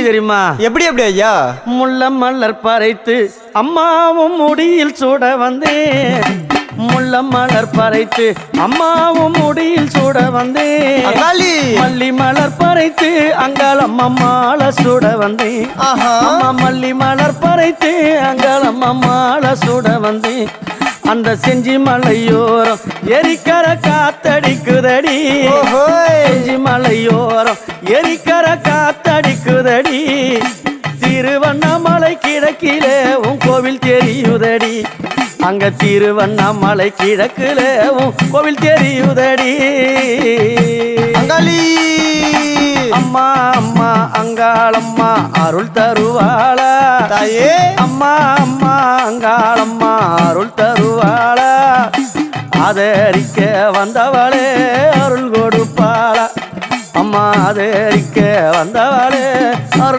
தெரியுமா? எப்படி எப்படி ஐயா? முள்ள மலர் பறைத்து அம்மாவும் முடியில் சூட வந்தேன். முள்ள மலர் பறைத்து அம்மாவும் முடியில் சூட வந்தேன். மல்லி மலர் பறைத்து அங்காளம் அம்மாள சூட வந்தேன். அம்மா மல்லி மலர் பறைத்து அங்காளம் அம்மாள சூட வந்தேன். அந்த செஞ்சி மலையோரம் எரிக்கர காத்தடிக்குதடி. செஞ்சி மலையோரம் எரிக்கர காத்தடிக்குதடி. திருவண்ணாமலை கிழக்கிலே உன் கோவில் தெரியுதடி. அங்க திருவண்ணாமலை கிழக்கிலே உன் கோவில் தெரியுதடி. அங்காளி அம்மா அம்மா அங்காளம்மா அருள் தருவாளா தாயே? அம்மா அம்மா அங்காளம்மா அருள் தருவாளா. ஆதரிக்க வந்தவளே அருள் கொடுப்பாளா. அம்மா ஆதரிக்க வந்தவளே அருள்